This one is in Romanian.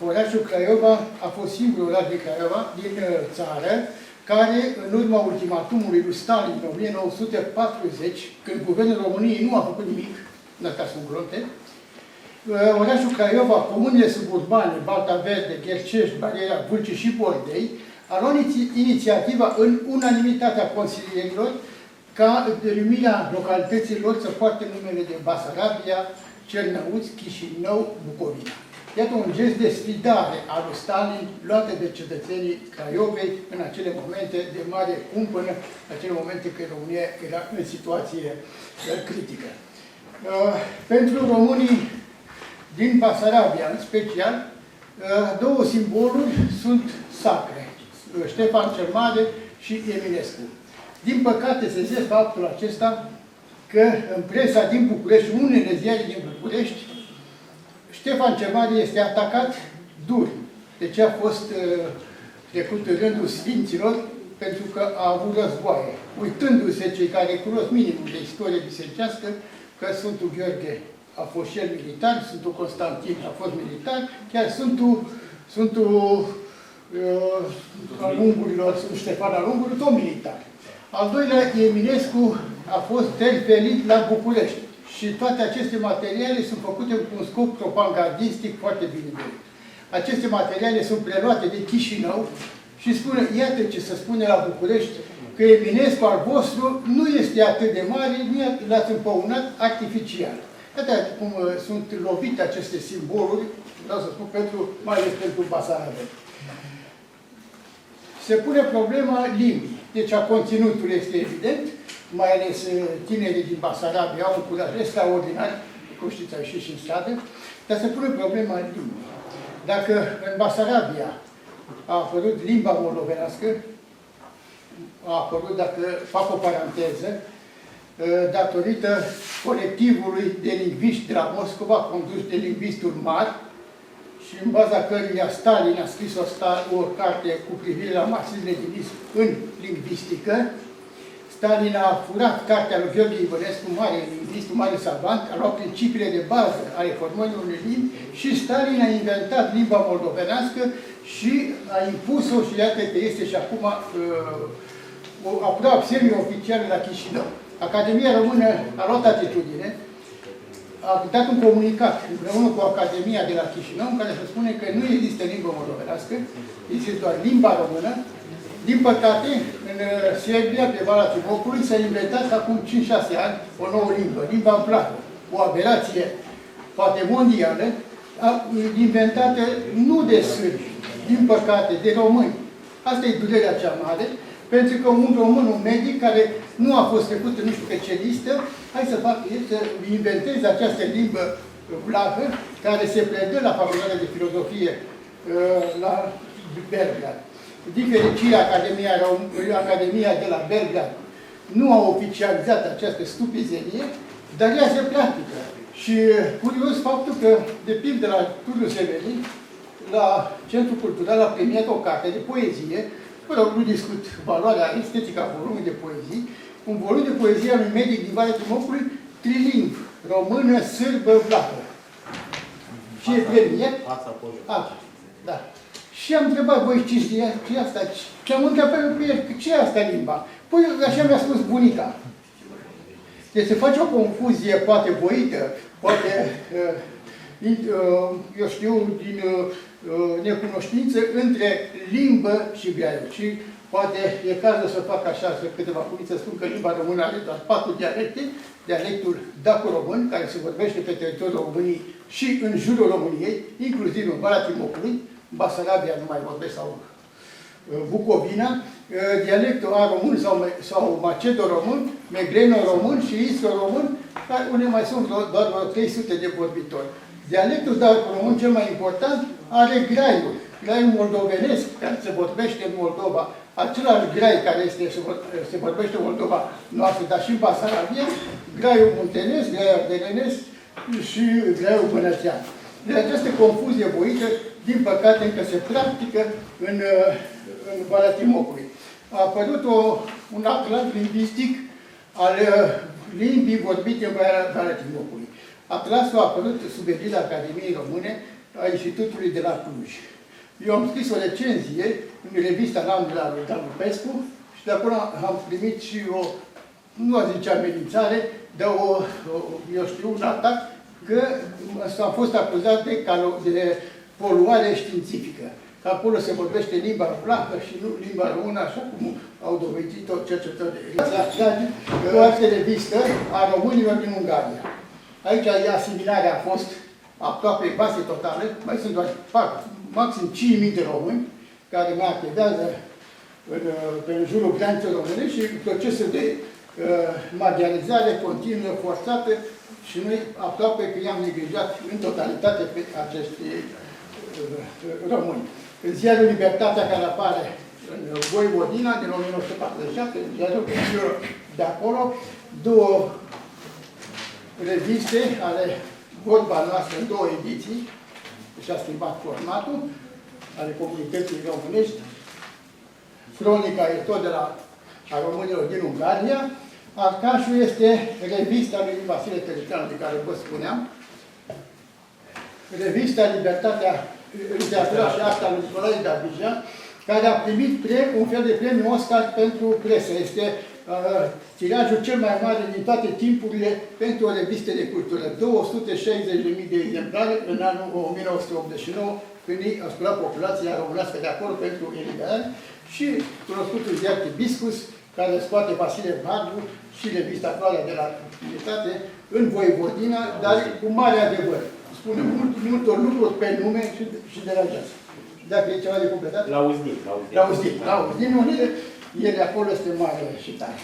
Orașul Craiova a fost singurul oraș din Craiova, din țară, care, în urma ultimatumului lui Stalin în 1940, când Guvernul României nu a făcut nimic, în asta sunt grunte, orașul Craiova, comunele suburbane, Balta Verde, Ghercești, Bariera, Vâlcea și Bordei, a luat inițiativa în unanimitatea consilierilor ca denumirea localităților să poarte numele de Basarabia, Cernăuți, Chișinău, Bucovina. Iată un gest de sfidare al lui Stalin, luată de cetățenii Craiovei în acele momente de mare cumpănă, în acele momente când România era în situație critică. Pentru românii din Basarabia, în special, două simboluri sunt sacre, Ștefan cel Mare și Eminescu. Din păcate, se zice faptul acesta că în presa din București, unele ziare din București, Ștefan cel Mare este atacat dur. Deci a fost trecut în rândul Sfinților pentru că a avut războaie. Uitându-se cei care cunosc minimul de istorie bisericească, că Sfântul Gheorghe a fost și el militar, Sfântul Constantin a fost militar, chiar Sfântul al Ungurilor, Sfântul Ștefan al Ungurilor, tot militar. Al doilea, Eminescu a fost terpelit la București. Și toate aceste materiale sunt făcute cu un scop propagandistic foarte bine venit. Aceste materiale sunt preluate de Chișinău și spune, iată ce se spune la București, că Eminescu al vostru nu este atât de mare, l-ați împăunat artificial. Iată cum sunt lovite aceste simboluri, vreau să spun, mai ales pentru Basarabia. Se pune problema limbii. Deci a conținutului este evident, mai ales tinerii din Basarabia au un curaj extraordinar, cum știți, au ieșit și în stradă, dar se pune problema limbii. Dacă în Basarabia a apărut limba moldovenească, a apărut, dacă fac o paranteză, datorită colectivului de lingviști de la Moscova, condus de lingvistul mari, și în baza căruia Stalin a scris o carte cu privire la marxism-leninism în lingvistică. Stalin a furat cartea lui Gheorghe Ivănescu, mare lingvist, mare savant, a luat principiile de bază ale formării unei limbi și Stalin a inventat limba moldovenească și a impus-o și iată că este și acum aproape semi-oficială la Chișinău. Academia Română a luat atitudine, a dat un comunicat împreună cu Academia de la Chișinău, în care se spune că nu există limbă moldovenească, există doar limba română. Din păcate, în Serbia, pe Valea Timocului, s-a inventat acum 5-6 ani o nouă limbă, limba vlahă, o aberație poate mondială, inventată nu de sârbi, din păcate, de români. Asta e durerea cea mare, pentru că un român, un medic, care nu a fost trecut în nu știu pe ce listă, hai să inventeze această limbă vlahă, care se predă la Facultatea de Filozofie la Belgrad. Din fericire, Academia de la Belgrad nu a oficializat această stupizenie, dar ea se practică. Și curios faptul că, de pildă la Tudor Severin, la Centrul Cultural a premiat o carte de poezie, fără nu discut valoarea estetică a volumului de poezii, un volum de poezie al lui medic din Valea Timocului, trilingv, română, sârbă, vlahă. Și e premiat? Da. Și am întrebat, voi ce e asta? Și am întrebat pe el, ce e asta limba? Păi așa mi-a spus bunica. Deci se face o confuzie, poate voită, poate, eu știu, din necunoștință între limbă și graiul. Și poate e cazul să fac așa, să câteva cuvinte, să spun că limba română are doar 4 dialecte. Dialectul daco-român, care se vorbește pe teritoriul României și în jurul României, inclusiv în Valea Timocului, Basarabia nu mai vorbesc, sau Bucovina, dialectul a-român sau macedo-român, megreno-român și istro-român, unde mai sunt doar 300 de vorbitori. Dialectul daco-român, cel mai important, are graiul. Graiul moldovenesc, care se vorbește în Moldova, același grai care se vorbește în Moldova noastră, dar și în Basarabia, graiul muntenesc, graiul ardelenesc și graiul bănățean. De această confuzie voită, din păcate, încă se practică în Valea Timocului. A apărut un atlas lingvistic al limbii vorbite în Valea Timocului. Atlasul a apărut sub egida Academiei Române a Institutului de la Cluj. Eu am scris o recenzie în revista la lui Dan Lupescu și de acolo am primit și o, nu a zice amenințare, dar eu știu, un atac, că am fost acuzat de poluare științifică. Că acolo se vorbește limba flacă și nu limba română, așa cum au dovedit-o cercetătorii. O altă revistă a românilor din Ungaria. Aici asimilarea a fost aproape quasi totală, mai sunt doar maxim 5.000 de români care mai activează pe jurul granițelor românești și procesul de maghiarizare continuă, forțată și noi aproape că i-am neglijat în totalitate pe acești români. În ziarul Libertatea, care apare în Voivodina din 1947, ziarul de acolo, două reviste ale Vorba Noastră în două ediții, și-a schimbat formatul, ale comunității românești. Cronica e tot de la a românilor din Ungaria. Arcașul este revista lui Vasile Tăricianu, de care vă spuneam. Revista Libertatea, Literatura și Arta lui Nicolae Davijan, care a primit un fel de premiu Oscar pentru presă. Este tirajul cel mai mare din toate timpurile pentru o revistă de cultură. 260.000 de exemplare în anul 1989, când a sculat populația românească de acolo pentru eliberare, și cunoscutul ziar Tibiscus, care scoate Vasile Vargu și revista Floarea de la Unitate în Voivodina, dar cu mare adevăr. Spune multor lucruri pe nume și deranjează. Dacă e ceva de completat? La Uzdin. La Uzdin, unde ele acolo este mare și tare.